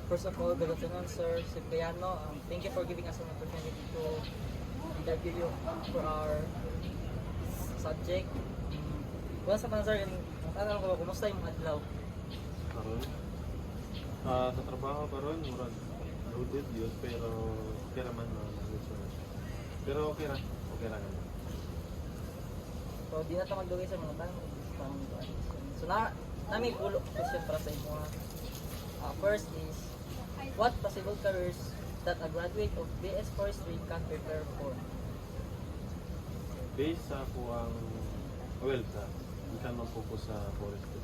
First of all, good afternoon, Sir Cipriano. Thank you for giving us an opportunity to interview you for our subject. Wala sa panahon, sir, tanong ko, kumusta yung adlaw? Karon sa trabaho karon murag loaded yun pero okay naman pero okay ra naman. So, di na ito magdugay sa mga tanong. So, may pulo question para sa inyo. First is, what possible careers that a graduate of BS Forestry can prepare for? Based sa ako ang hindi ka mag-focus sa forestry.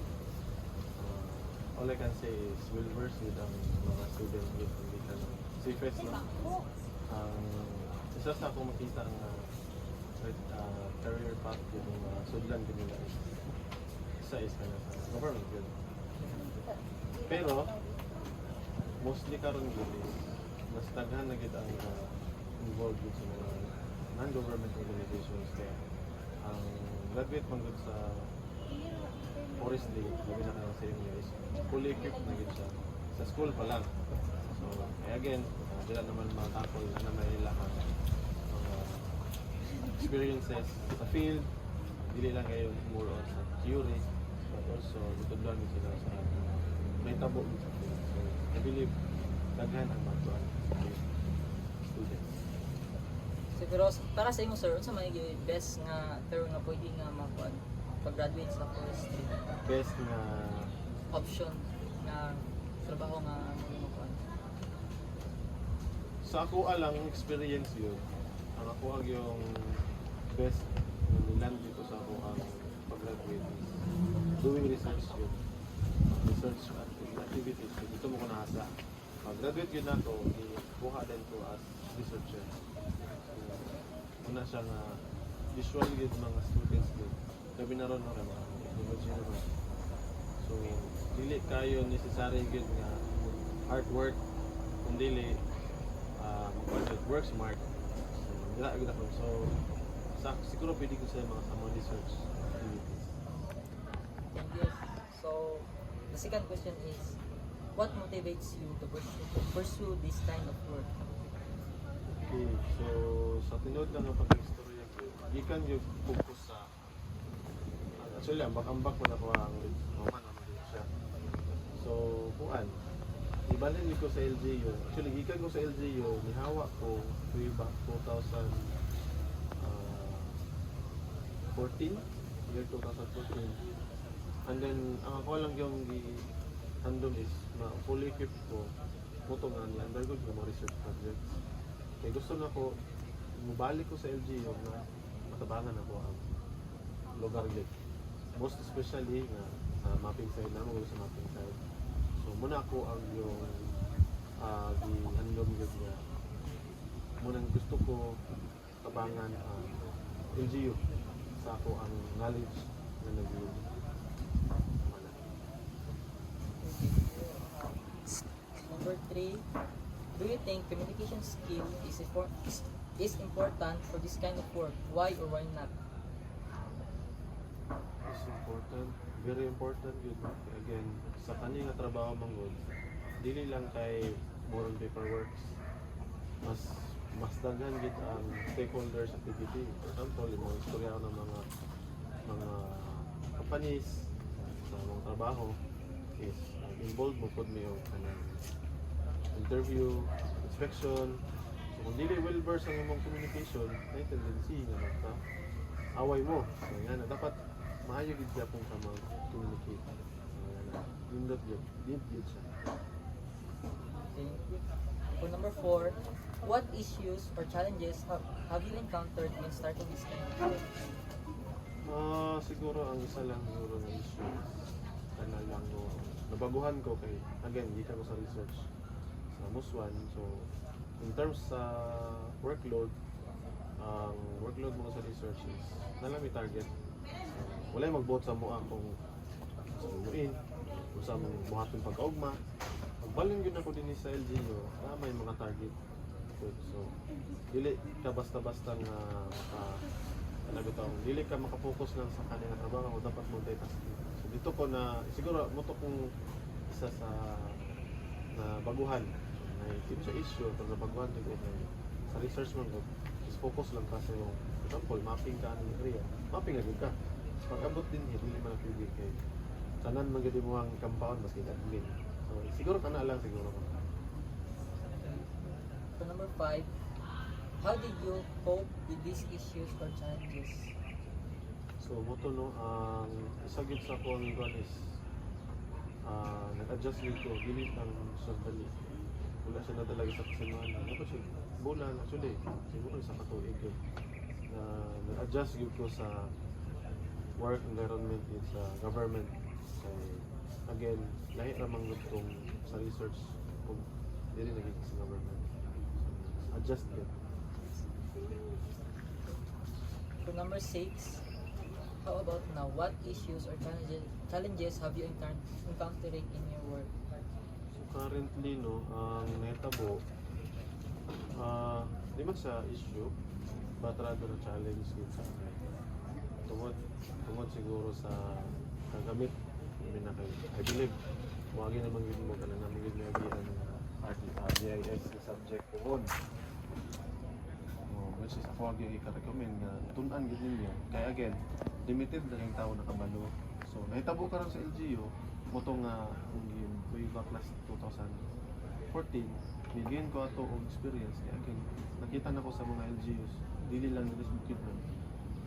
All I can say is well versed with ang mga student with hindi ka no safest lang. Isa sa akong makita ang career path yung sudlan din nila isa is kana sa government yun. Pero mostly karon yun is mas daghan na gid ang involved with sa mga non-government organizations kaya ang graduate man gud sa forestry labi na kaya sa inyo is fully equipped na gid siya sa school pa lang. So again dila naman matakol na may ilang mga experiences sa field dili lang kayo more on sa theory but also tutudlan din sila sa may tabo din sa field. So I believe daghan ang matuan sa students. Siguro, para sa inyo, sir, unsa may best nga term nga pwede nga makuha pag-graduate sa forestry? Best na Option na trabaho nga makuha? sa ako alang experience yun ang ako ang yung best na niland dito sa ako ang pag-graduate is doing research yun research activities dito mo ko nasa pag-graduate yun na to ibuha din to as researcher una siya nga usually yun mga students yun gabi na ron mga technology naman so dili kayo necessary yun nga hard work kung dili budget work smart dila agad ako so siguro pwede ko sa mga research activities. Thank you. So, the second question is, what motivates you to pursue this kind of work? Okay, so sa tinood lang ang pag-istorya ko, gikan yung focus sa actually ambak-ambak mo na ko ang naman naman siya. So, kuan ibalin ko sa LGU. Actually, gikan ko sa LGU, nihawa ko way back 2014, year 2014. And then, ang ako lang yung handle is fully equipped ko moto nga ni undergo ng mga research projects. Kaya gusto na ko mabalik ko sa LGU na matabangan ako ang lugar gid. Most especially nga sa mapping side na mo sa mapping side. So muna ako ang yung gihandom gid nga muna gusto ko tabangan ang LGU sa ako ang knowledge na nag-use. Number 3, do you think communication skill is important for this kind of work? Why or why not? It's important, very important yun. Again, sa kanya nga trabaho manggod, dili lang kay more on paperworks. Mas daghan gid ang stakeholders activity. For example, yung mga istorya ng mga companies sa mga trabaho is involved mo pod may kanang interview, inspection. So kung dili well versed ang imong communication, may tendency nga magka away mo. So yan na dapat maayo gid gyapon ka mag-communicate. Nindot yun. Nindot siya. Okay. For number 4, what issues or challenges have you encountered when starting this kind of work? Siguro ang isa lang siguro na issue ano lang no, nabaguhan ko kay again di ko sa research sa Muswan. So in terms sa workload, ang workload mo sa research is nalami target. Wala mag-vote sa mo kung sa muin kung sa mong buhaton pag-augma. Pagbalin yun ako din sa LGU na may mga target. So dili ka basta-basta nga dili ka makapokus lang sa kanila trabaho, dapat multitasking. So dito ko na siguro mo to kung isa sa na baguhan may team sa issue pag nabaguhan tig sa research man ko is focus lang ka sa yung for example mapping ka ang area mapping agad ka pag abot din hindi man pwede kay tanan man gid mo ang compound maski admin so siguro kana lang siguro So number 5, how did you cope with these issues or challenges? so mo to no ang isa gid sa ko ang iguan is nag-adjust yun ko dili ang sandali wala siya na talaga sa kasaluhan dapat siya bulan actually siguro sa katuig yun na nag-adjust yun ko sa work environment yun sa government kay again lahi ramang gud kong sa research kung dili naging sa government so, adjust yun. So number 6, how about now? What issues or challenges have you encountering in your work? So currently no, ang nahitabo di man sa issue but rather a challenge yun sa akin. Tungod siguro sa kagamit I believe wagi naman yun mo ka na namin yun ang GIS na subject tungod which is ako yung ika-recommend na tunan yun ninyo kaya again limited na yung tao nakabalo so nahitabo ka rin sa LGU mo to nga way back last 2014 bigyan ko ato og experience kaya again nakita na ko sa mga LGUs dili lang nila bukid man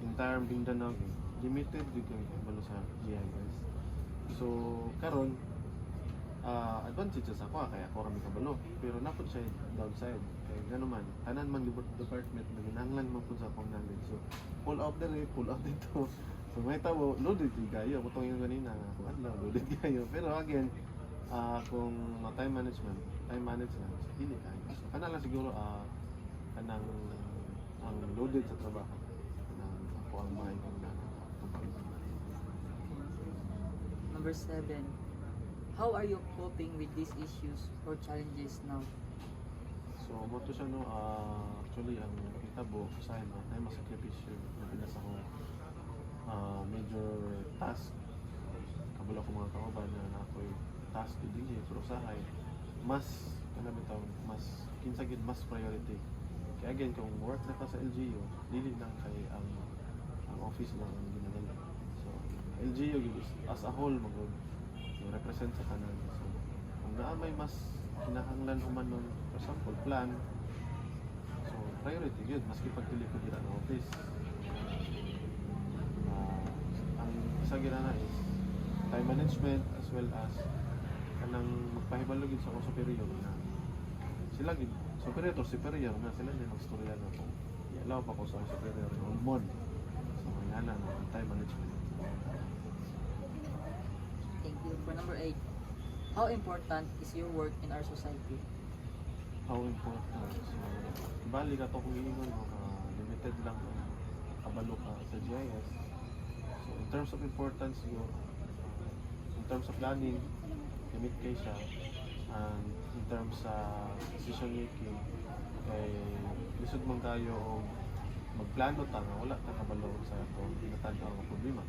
entire Mindanao limited gud yung kabalo sa GIS so karon advantage sa ako kaya ako rami kabalo pero napod siya downside kaya gano man tanan man department na ginahanglan man pud sa akong knowledge so pull out there pull out dito so may tabo loaded gayo mo tong yung ganina kung ano loaded gayo pero again kung time management hindi kayo so kana lang siguro kanang ang loaded sa trabaho kanang ako ang mga Number 7, how are you coping with these issues or challenges now? so mo to siya no actually ang kitabo sa akin ay masakripisyo na pinas ako major task kabalo ko mga kauban na ako'y task to DJ pero usahay mas kanabitaw mas kinsa gid mas priority kaya again kung work na ka sa LGU dili lang kay ang office lang ang ginagawa so LGU as a whole magod represent sa kanan so kung naamay mas kinahanglan human nun for example plan so priority yun maski pagpili ko dira ng office ang isa ginana is time management as well as kanang magpahibalo gid sa akong superior na sila gid superior na sila na magstorya na ko ilaw pa ko sa superior on mod so yan na time management. Thank you. For number 8, how important is your work in our society? How important so bali ka to kung iingon mo limited lang ang kabalo ka sa GIS so in terms of importance siguro in terms of planning limit kay siya and in terms sa decision making kay lisod man tayo o magplano ta nga wala ta kabalo sa ato tinatanaw nga problema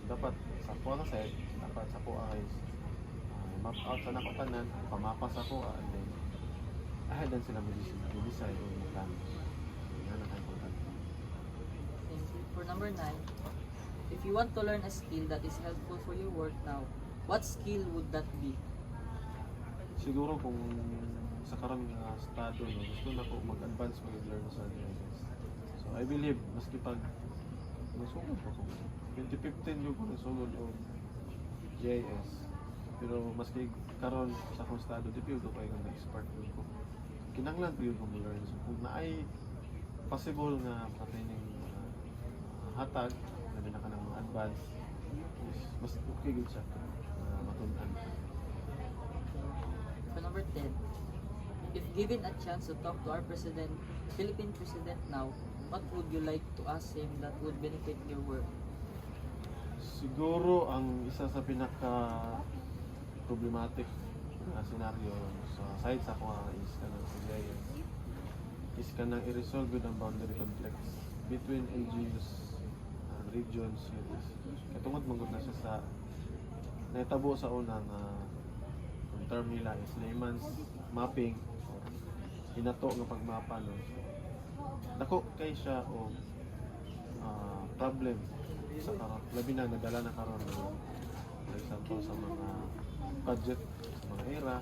dapat sa kuha nga side dapat sa kuha ay map out sa nakatanan pamapa sa kuha and then ahead dan sila mag-decide o magplano yan ang important. Thank you. For number 9, if you want to learn a skill that is helpful for your work now, what skill would that be? Siguro kung sa karon nga estado no gusto na ko mag-advance mag-learn sa GIS so I believe maski pag nasugod ko 2015 yung ko nasugod o GIS pero maski karon sa akong estado di piyod ko ay nag-spark ko kinanglan piyod ko mag-learn so kung naay possible nga maka-training hatag na ka ng mga advance mas okay good siya matunan. For number 10, if given a chance to talk to our Philippine President now, what would you like to ask him that would benefit your work? Siguro ang isa sa pinaka problematic na scenario sa side sa ako is kanang sa GIS is kanang i-resolve ang boundary conflicts between LGUs and regions katungod manggod na siya sa naitabo sa unang term nila is layman's mapping or hinato nga pagmapa no. Dako kay siya o problem sa karon. Labi na nadala na karon no. For example sa mga budget, sa mga era,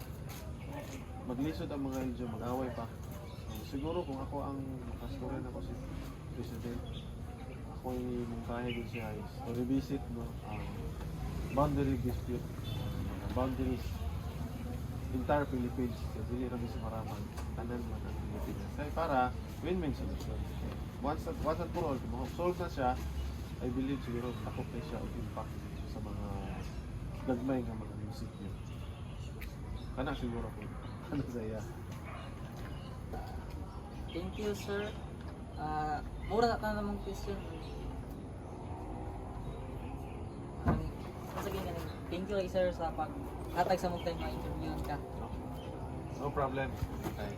maglisod ang mga LGU, mag-away pa. So, siguro kung ako ang makastorin ako si President, ako yung mungkahe din siya is to revisit no, ang boundary dispute, boundaries entire Philippines, so dili ra sa Maraman, tanan man ang Pilipinas. Kaya para win-win solution. Once and for all, kung solve na siya, I believe siguro takop na siya o impact sa mga gagmay nga mga munisipyo. Kana siguro ko. Ano sa iya? Thank you, sir. Mura na ka namang question. Sasabihin nga, thank you, sir, sa pag-hatag sa mga time na interview ka. No problem. Okay.